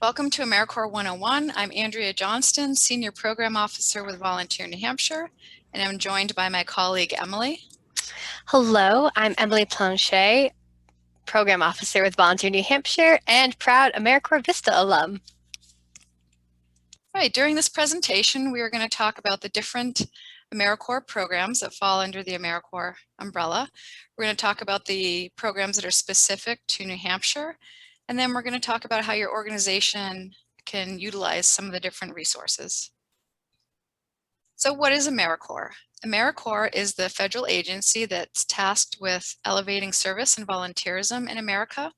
Welcome to AmeriCorps 101. I'm Andrea Johnston, Senior Program Officer with Volunteer New Hampshire, and I'm joined by my colleague, Emily. Hello, I'm Emily Planchet, Program Officer with Volunteer New Hampshire and proud AmeriCorps Vista alum. All right, during this presentation, we are going to talk about the different AmeriCorps programs that fall under the AmeriCorps umbrella. We're going to talk about the programs that are specific to New Hampshire, and then we're going to talk about how your organization can utilize some of the different resources. So what is AmeriCorps? AmeriCorps is the federal agency that's tasked with elevating service and volunteerism in America.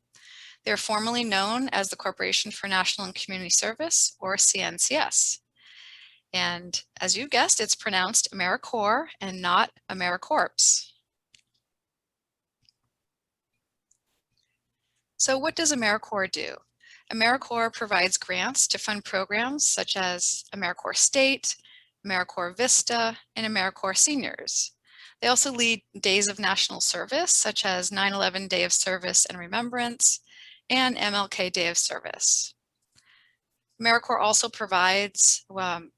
They're formally known as the Corporation for National and Community Service, or CNCS. And as you guessed, it's pronounced AmeriCorps and not AmeriCorps. So what does AmeriCorps do? AmeriCorps provides grants to fund programs such as AmeriCorps State, AmeriCorps Vista, and AmeriCorps Seniors. They also lead days of national service, such as 9/11 Day of Service and Remembrance, and MLK Day of Service. AmeriCorps also provides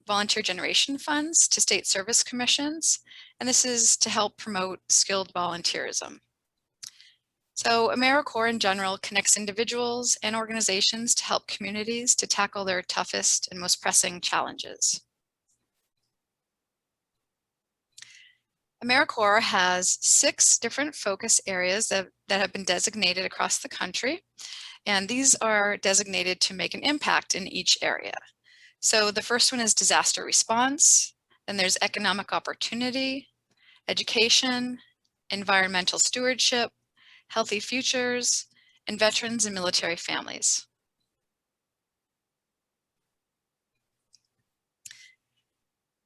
volunteer generation funds to state service commissions, and this is to help promote skilled volunteerism. So AmeriCorps in general connects individuals and organizations to help communities to tackle their toughest and most pressing challenges. AmeriCorps has 6 different focus areas that have been designated across the country, and these are designated to make an impact in each area. So the first one is disaster response, then there's economic opportunity, education, environmental stewardship, healthy futures, and veterans and military families.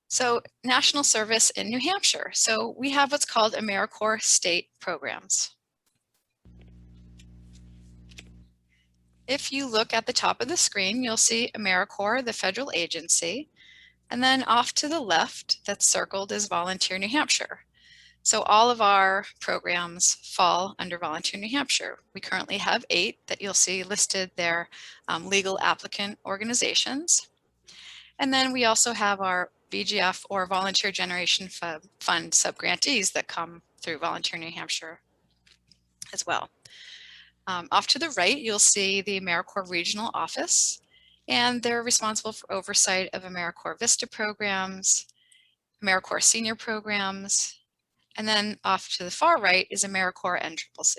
So national service in New Hampshire. So we have what's called AmeriCorps state programs. If you look at the top of the screen, you'll see AmeriCorps, the federal agency, and then off to the left that's circled is Volunteer New Hampshire. So all of our programs fall under Volunteer New Hampshire. We currently have 8 that you'll see listed there, legal applicant organizations. And then we also have our VGF or Volunteer Generation Fund subgrantees that come through Volunteer New Hampshire as well. Off to the right, you'll see the AmeriCorps Regional Office, and they're responsible for oversight of AmeriCorps Vista programs, AmeriCorps Senior programs, and then off to the far right is AmeriCorps NCCC.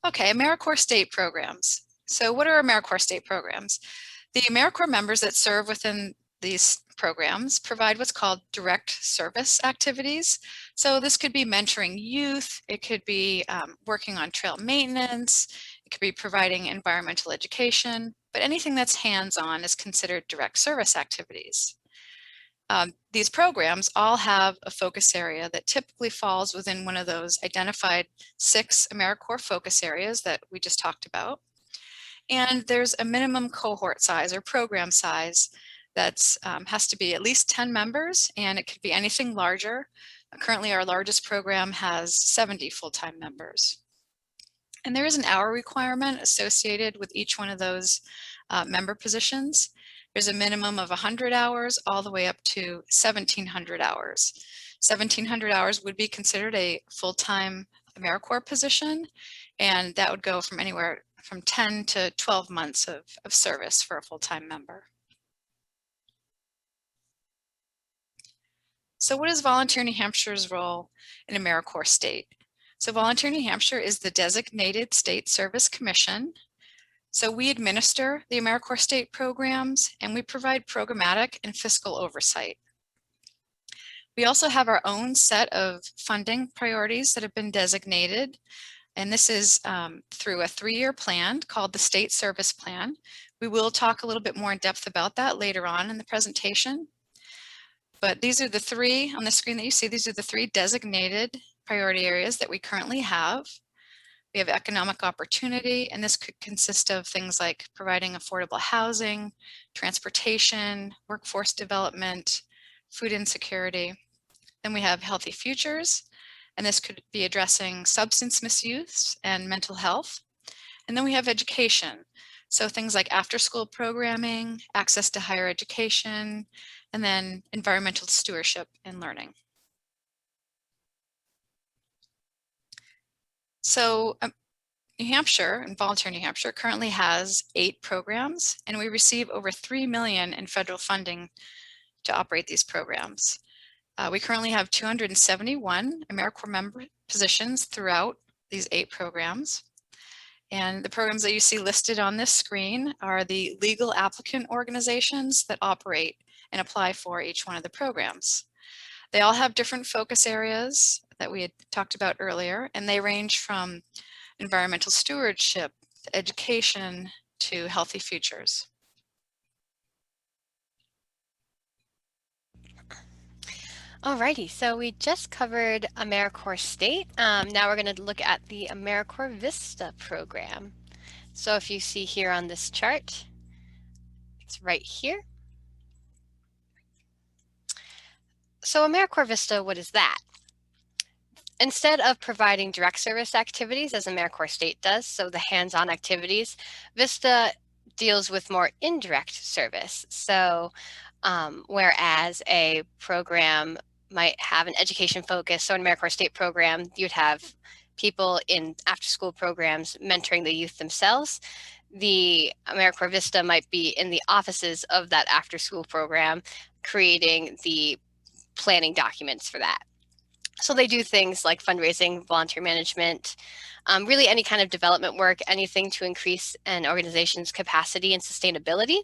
Okay, AmeriCorps state programs. So what are AmeriCorps state programs? The AmeriCorps members that serve within these programs provide what's called direct service activities. So this could be mentoring youth, it could be working on trail maintenance, it could be providing environmental education, but anything that's hands-on is considered direct service activities. These programs all have a focus area that typically falls within one of those identified 6 AmeriCorps focus areas that we just talked about. And there's a minimum cohort size or program size that has to be at least 10 members, and it could be anything larger. Currently, our largest program has 70 full-time members. And there is an hour requirement associated with each one of those member positions. There's a minimum of 100 hours all the way up to 1,700 hours. 1,700 hours would be considered a full-time AmeriCorps position, and that would go from anywhere from 10 to 12 months of service for a full-time member. So what is Volunteer New Hampshire's role in AmeriCorps State? So Volunteer New Hampshire is the designated state service commission. So we administer the AmeriCorps state programs, and we provide programmatic and fiscal oversight. We also have our own set of funding priorities that have been designated, and this is through a 3-year plan called the State Service Plan. We will talk a little bit more in depth about that later on in the presentation. But these are the 3 on the screen that you see. These are the 3 designated priority areas that we currently have. We have economic opportunity, and this could consist of things like providing affordable housing, transportation, workforce development, food insecurity. Then we have healthy futures, and this could be addressing substance misuse and mental health. And then we have education. So things like after-school programming, access to higher education, and then environmental stewardship and learning. So New Hampshire and Volunteer New Hampshire currently has 8 programs, and we receive over $3 million in federal funding to operate these programs. We currently have 271 AmeriCorps member positions throughout these 8 programs. And the programs that you see listed on this screen are the legal applicant organizations that operate and apply for each one of the programs. They all have different focus areas that we had talked about earlier, and they range from environmental stewardship, to education, to healthy futures. Alrighty, so we just covered AmeriCorps State. Now we're going to look at the AmeriCorps Vista program. So if you see here on this chart, it's right here. So AmeriCorps Vista, what is that? Instead of providing direct service activities as AmeriCorps State does, so the hands-on activities, Vista deals with more indirect service. So whereas a program might have an education focus, so an AmeriCorps State program, you'd have people in after-school programs mentoring the youth themselves. The AmeriCorps Vista might be in the offices of that after-school program, creating the planning documents for that. So they do things like fundraising, volunteer management, really any kind of development work, anything to increase an organization's capacity and sustainability.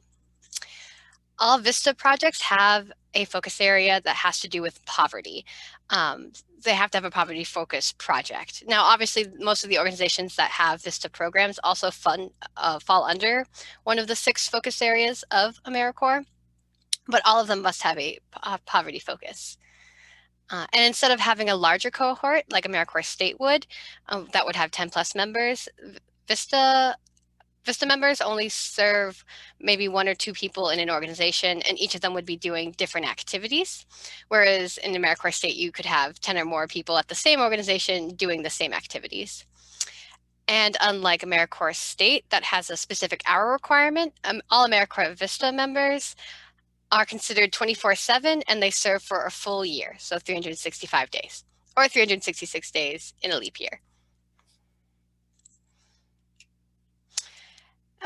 All Vista projects have a focus area that has to do with poverty. They have to have a poverty-focused project. Now, obviously, most of the organizations that have Vista programs also fall under one of the 6 focus areas of AmeriCorps, but all of them must have a poverty focus. And instead of having a larger cohort like AmeriCorps State would, that would have 10 plus members, Vista members only serve maybe 1 or 2 people in an organization, and each of them would be doing different activities. Whereas in AmeriCorps State, you could have 10 or more people at the same organization doing the same activities. And unlike AmeriCorps State, that has a specific hour requirement, all AmeriCorps Vista members are considered 24/7, and they serve for a full year, so 365 days, or 366 days in a leap year.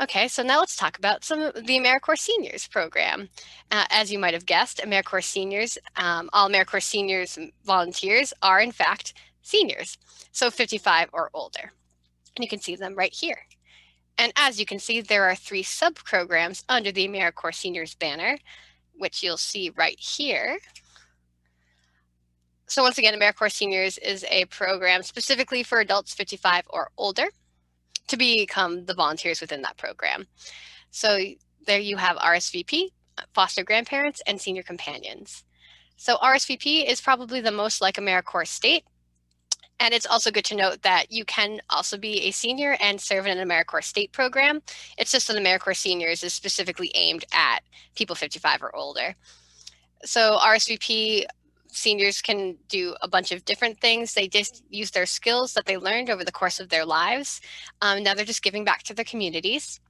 Okay, so now let's talk about some of the AmeriCorps Seniors program. As you might have guessed, AmeriCorps Seniors, all AmeriCorps Seniors volunteers are in fact seniors, so 55 or older. And you can see them right here. And as you can see, there are 3 sub-programs under the AmeriCorps Seniors banner, which you'll see right here. So once again, AmeriCorps Seniors is a program specifically for adults 55 or older to become the volunteers within that program. So there you have RSVP, foster grandparents, and senior companions. So RSVP is probably the most like AmeriCorps State. And it's also good to note that you can also be a senior and serve in an AmeriCorps State program. It's just that AmeriCorps Seniors is specifically aimed at people 55 or older. So RSVP seniors can do a bunch of different things. They just use their skills that they learned over the course of their lives. Now they're just giving back to their communities.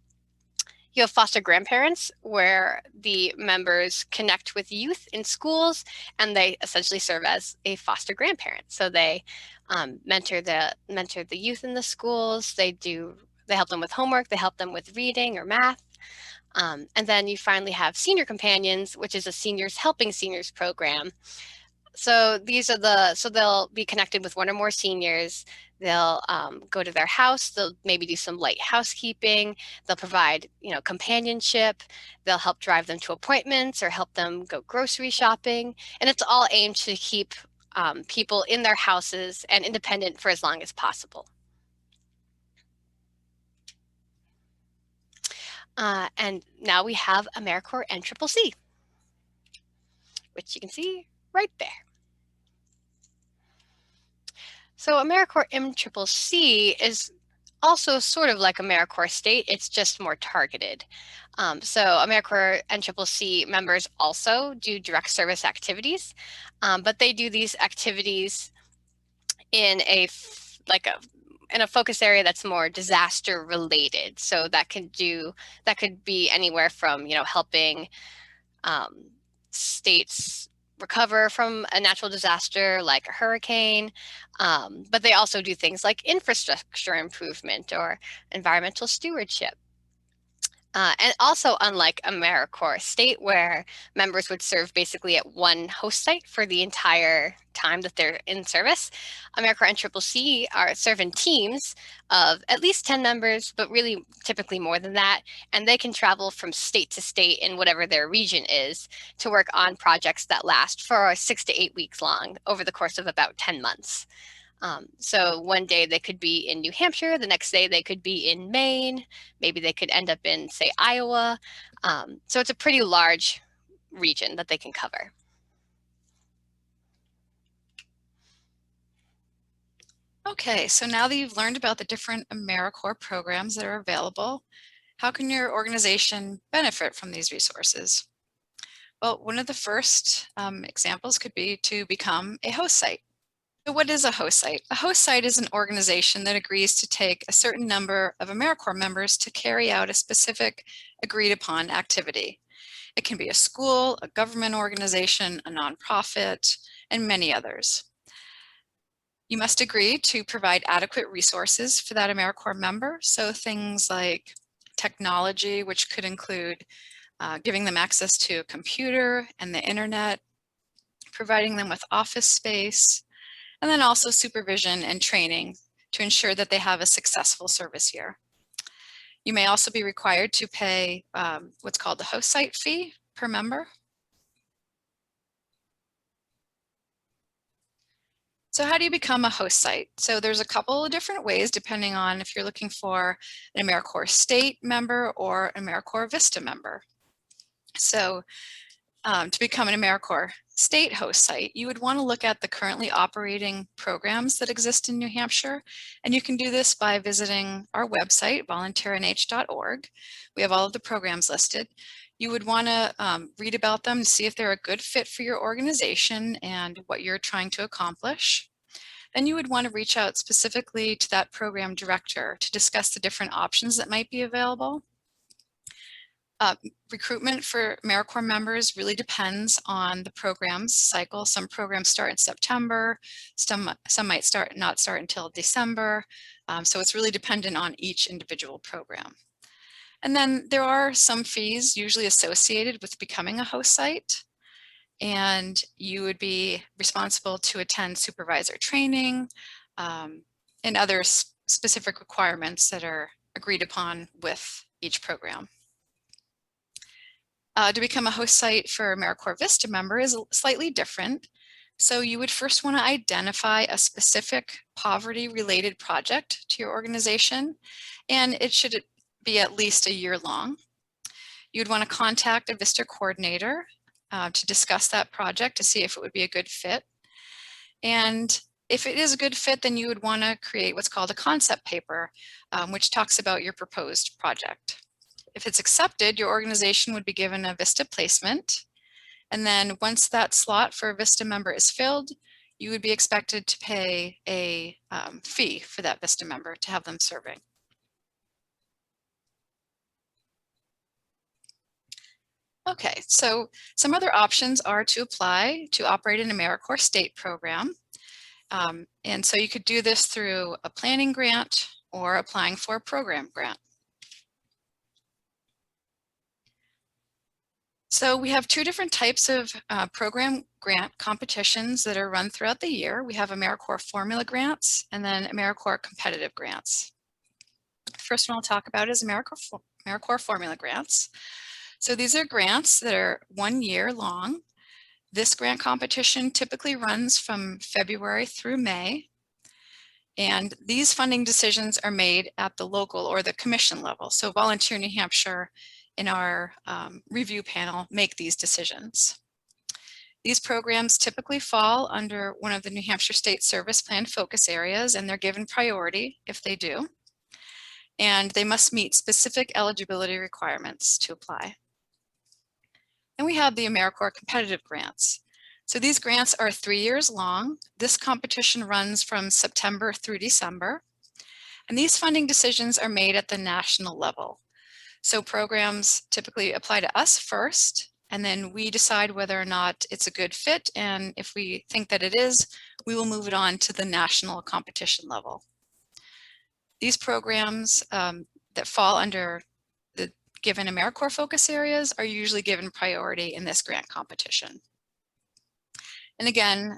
You have foster grandparents, where the members connect with youth in schools, and they essentially serve as a foster grandparent. So they mentor the youth in the schools. They help them with homework. They help them with reading or math. And then you finally have senior companions, which is a seniors helping seniors program. So they'll be connected with 1 or more seniors. They'll go to their house. They'll maybe do some light housekeeping. They'll provide, companionship. They'll help drive them to appointments or help them go grocery shopping. And it's all aimed to keep people in their houses and independent for as long as possible. And now we have AmeriCorps NCCC, which you can see right there. So AmeriCorps MCCC is also sort of like AmeriCorps State. It's just more targeted. So AmeriCorps NCCC members also do direct service activities, but they do these activities in in a focus area that's more disaster related. So that could be anywhere from, helping states recover from a natural disaster like a hurricane, but they also do things like infrastructure improvement or environmental stewardship. And also, unlike AmeriCorps State, where members would serve basically at one host site for the entire time that they're in service, AmeriCorps and CCC serve in teams of at least 10 members, but really typically more than that. And they can travel from state to state in whatever their region is to work on projects that last for 6 to 8 weeks long over the course of about 10 months. So one day they could be in New Hampshire, the next day they could be in Maine, maybe they could end up in, say, Iowa. So it's a pretty large region that they can cover. Okay, so now that you've learned about the different AmeriCorps programs that are available, how can your organization benefit from these resources? Well, one of the first examples could be to become a host site. So what is a host site? A host site is an organization that agrees to take a certain number of AmeriCorps members to carry out a specific agreed upon activity. It can be a school, a government organization, a nonprofit, and many others. You must agree to provide adequate resources for that AmeriCorps member. So things like technology, which could include giving them access to a computer and the internet, providing them with office space, and then also supervision and training to ensure that they have a successful service year. You may also be required to pay what's called the host site fee per member. So how do you become a host site? So there's a couple of different ways depending on if you're looking for an AmeriCorps State member or an AmeriCorps Vista member. So to become an AmeriCorps State host site, you would want to look at the currently operating programs that exist in New Hampshire. And you can do this by visiting our website, volunteernh.org. We have all of the programs listed. You would want to read about them to see if they're a good fit for your organization and what you're trying to accomplish. Then you would want to reach out specifically to that program director to discuss the different options that might be available. Recruitment for AmeriCorps members really depends on the program's cycle. Some programs start in September, some might not start until December. So it's really dependent on each individual program. And then there are some fees usually associated with becoming a host site. And you would be responsible to attend supervisor training and other specific requirements that are agreed upon with each program. To become a host site for AmeriCorps Vista member is slightly different. So you would first want to identify a specific poverty-related project to your organization, and it should be at least a year long. You'd want to contact a Vista coordinator to discuss that project to see if it would be a good fit. And if it is a good fit, then you would want to create what's called a concept paper, which talks about your proposed project. If it's accepted, your organization would be given a Vista placement. And then once that slot for a Vista member is filled, you would be expected to pay a fee for that Vista member to have them serving. Okay, so some other options are to apply to operate an AmeriCorps State program. And so you could do this through a planning grant or applying for a program grant. So we have two different types of program grant competitions that are run throughout the year. We have AmeriCorps formula grants and then AmeriCorps competitive grants. The first one I'll talk about is AmeriCorps formula grants. So these are grants that are 1 year long. This grant competition typically runs from February through May. And these funding decisions are made at the local or the commission level. So Volunteer New Hampshire in our review panel make these decisions. These programs typically fall under one of the New Hampshire State Service Plan focus areas, and they're given priority if they do. And they must meet specific eligibility requirements to apply. And we have the AmeriCorps competitive grants. So these grants are 3 years long. This competition runs from September through December. And these funding decisions are made at the national level. So programs typically apply to us first, and then we decide whether or not it's a good fit. And if we think that it is, we will move it on to the national competition level. These programs that fall under the given AmeriCorps focus areas are usually given priority in this grant competition. And again,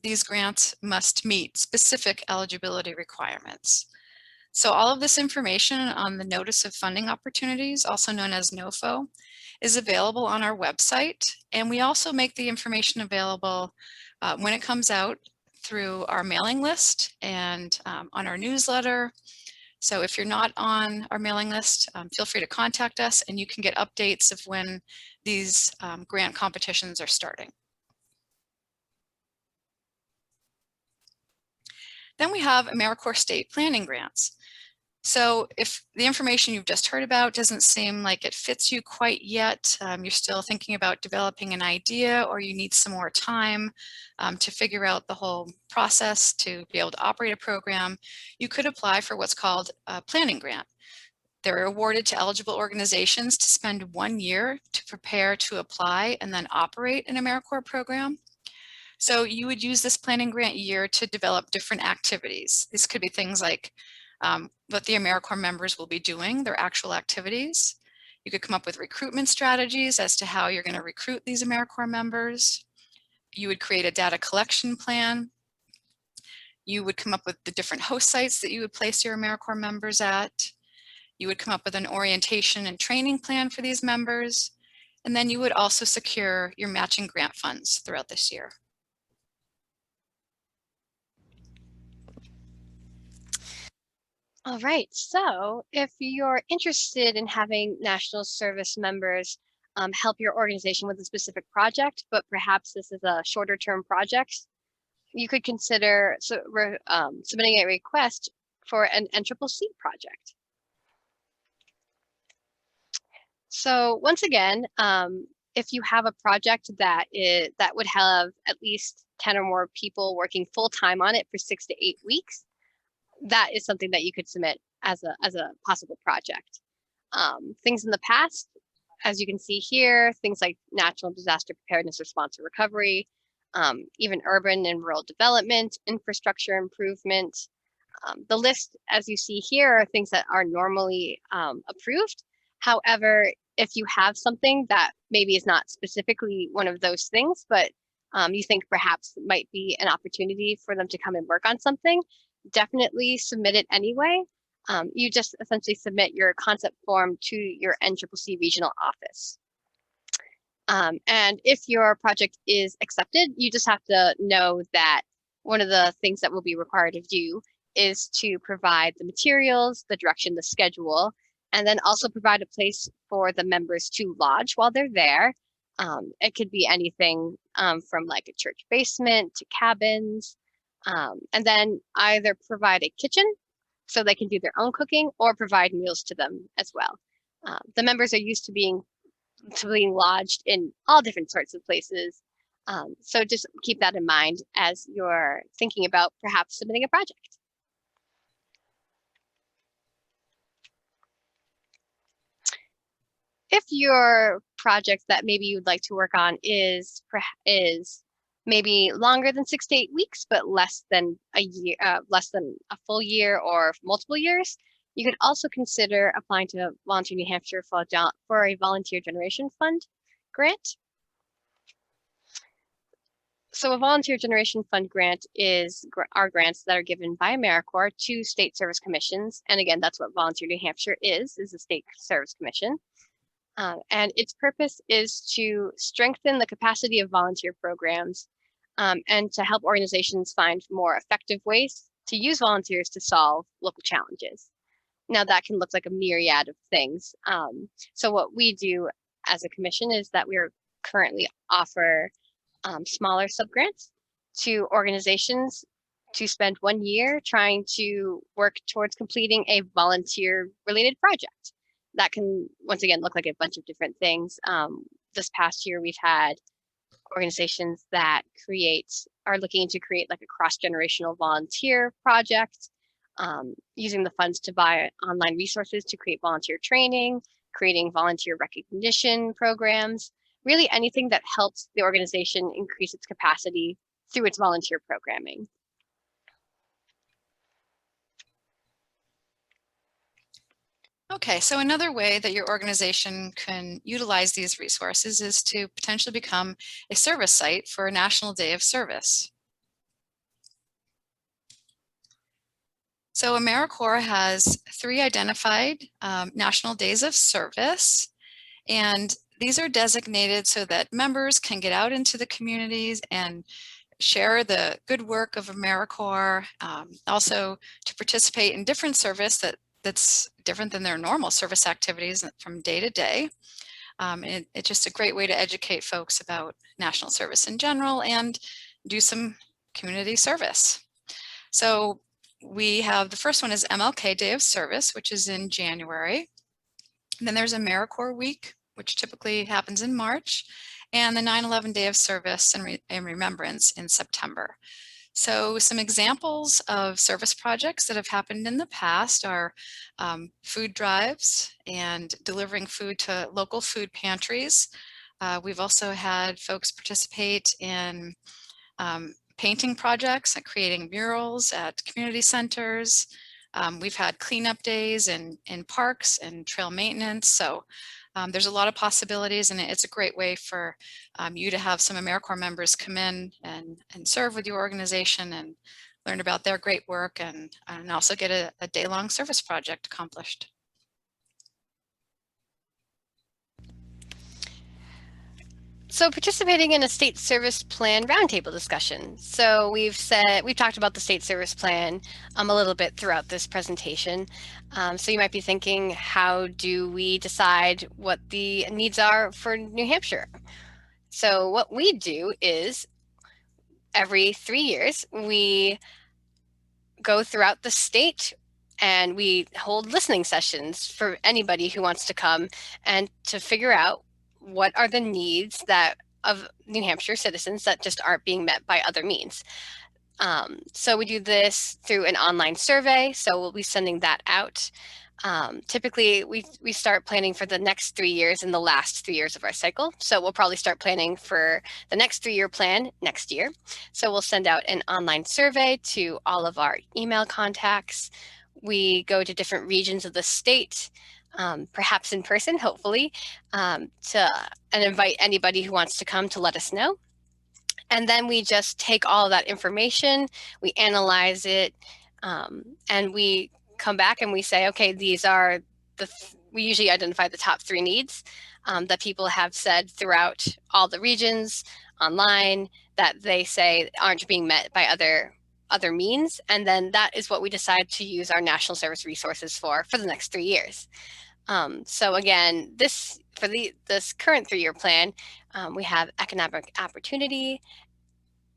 these grants must meet specific eligibility requirements. So all of this information on the Notice of Funding Opportunities, also known as NOFO, is available on our website. And we also make the information available when it comes out through our mailing list and on our newsletter. So if you're not on our mailing list, feel free to contact us and you can get updates of when these grant competitions are starting. Then we have AmeriCorps State Planning Grants. So if the information you've just heard about doesn't seem like it fits you quite yet, you're still thinking about developing an idea, or you need some more time to figure out the whole process to be able to operate a program, you could apply for what's called a planning grant. They're awarded to eligible organizations to spend 1 year to prepare to apply and then operate an AmeriCorps program. So you would use this planning grant year to develop different activities. These could be things like what the AmeriCorps members will be doing, their actual activities. You could come up with recruitment strategies as to how you're going to recruit these AmeriCorps members. You would create a data collection plan. You would come up with the different host sites that you would place your AmeriCorps members at. You would come up with an orientation and training plan for these members. And then you would also secure your matching grant funds throughout this year. All right, so if you're interested in having national service members help your organization with a specific project, but perhaps this is a shorter term project, you could consider submitting a request for an NCCC project. So once again, if you have a project that would have at least 10 or more people working full time on it for 6 to 8 weeks, that is something that you could submit as a possible project. Things in the past, as you can see here, things like natural disaster preparedness, response, and recovery, even urban and rural development, infrastructure improvement. The list, as you see here, are things that are normally approved. However, if you have something that maybe is not specifically one of those things, but you think perhaps might be an opportunity for them to come and work on something, definitely submit it anyway. You just essentially submit your concept form to your NCCC regional office. And if your project is accepted, you just have to know that one of the things that will be required of you is to provide the materials, the direction, the schedule, and then also provide a place for the members to lodge while they're there. It could be anything from like a church basement to cabins. And then either provide a kitchen so they can do their own cooking or provide meals to them as well. The members are used to being lodged in all different sorts of places. So just keep that in mind as you're thinking about perhaps submitting a project. If your project that maybe you'd like to work on is maybe longer than 6 to 8 weeks, but less than a year, less than a full year or multiple years, you could also consider applying to Volunteer New Hampshire for a Volunteer Generation Fund grant. So a Volunteer Generation Fund grant are grants that are given by AmeriCorps to state service commissions. And again, that's what Volunteer New Hampshire is a state service commission. And its purpose is to strengthen the capacity of volunteer programs and to help organizations find more effective ways to use volunteers to solve local challenges. Now that can look like a myriad of things. So what we do as a commission is that we currently offer smaller subgrants to organizations to spend 1 year trying to work towards completing a volunteer related project. That can, once again, look like a bunch of different things. This past year, we've had organizations that are looking to create like a cross-generational volunteer project. using the funds to buy online resources to create volunteer training, creating volunteer recognition programs, really anything that helps the organization increase its capacity through its volunteer programming. Okay, so another way that your organization can utilize these resources is to potentially become a service site for a National Day of Service. So AmeriCorps has 3 identified National Days of Service, and these are designated so that members can get out into the communities and share the good work of AmeriCorps, also to participate in different service that's different than their normal service activities from day to day. It's just a great way to educate folks about national service in general and do some community service. So we have, the first one is MLK Day of Service, which is in January. And then there's AmeriCorps Week, which typically happens in March, and the 9/11 Day of Service and Remembrance in September. So some examples of service projects that have happened in the past are food drives and delivering food to local food pantries. We've also had folks participate in painting projects and creating murals at community centers. We've had cleanup days in parks and trail maintenance. So there's a lot of possibilities, and it's a great way for you to have some AmeriCorps members come in and serve with your organization and learn about their great work and also get a day-long service project accomplished. So participating in a state service plan roundtable discussion. So we've talked about the state service plan a little bit throughout this presentation. So you might be thinking, how do we decide what the needs are for New Hampshire? So what we do is every 3 years, we go throughout the state and we hold listening sessions for anybody who wants to come and to figure out what are the needs of New Hampshire citizens that just aren't being met by other means. So we do this through an online survey, so we'll be sending that out. Typically, we start planning for the next 3 years in the last 3 years of our cycle. So we'll probably start planning for the next 3-year plan next year. So we'll send out an online survey to all of our email contacts. We go to different regions of the state, perhaps in person, hopefully, and invite anybody who wants to come to let us know. And then we just take all of that information, we analyze it, and we come back and we say, okay, these are we usually identify the top 3 needs that people have said throughout all the regions online that they say aren't being met by other means. And then that is what we decide to use our national service resources for the next 3 years. So again, this current 3-year plan, we have economic opportunity,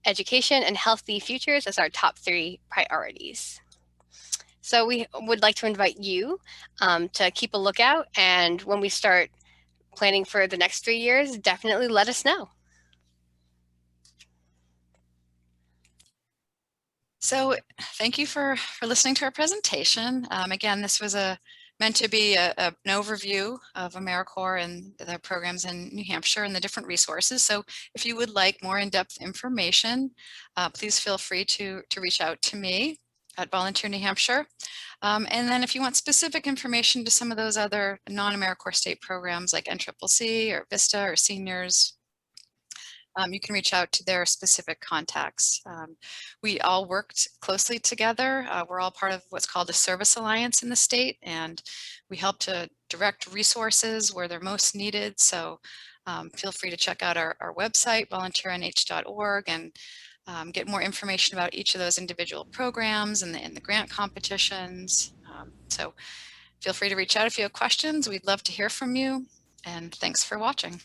education, and healthy futures as our top 3 priorities. So we would like to invite you to keep a lookout, and when we start planning for the next 3 years, definitely let us know. So thank you for listening to our presentation. Again, this was meant to be an overview of AmeriCorps and the programs in New Hampshire and the different resources. So if you would like more in-depth information, please feel free to reach out to me at Volunteer New Hampshire. And then if you want specific information to some of those other non-AmeriCorps state programs like NCCC or Vista or Seniors, you can reach out to their specific contacts. We all worked closely together. We're all part of what's called a service alliance in the state, and we help to direct resources where they're most needed. So feel free to check out our website, volunteernh.org, and get more information about each of those individual programs and the grant competitions. So feel free to reach out if you have questions. We'd love to hear from you, and thanks for watching.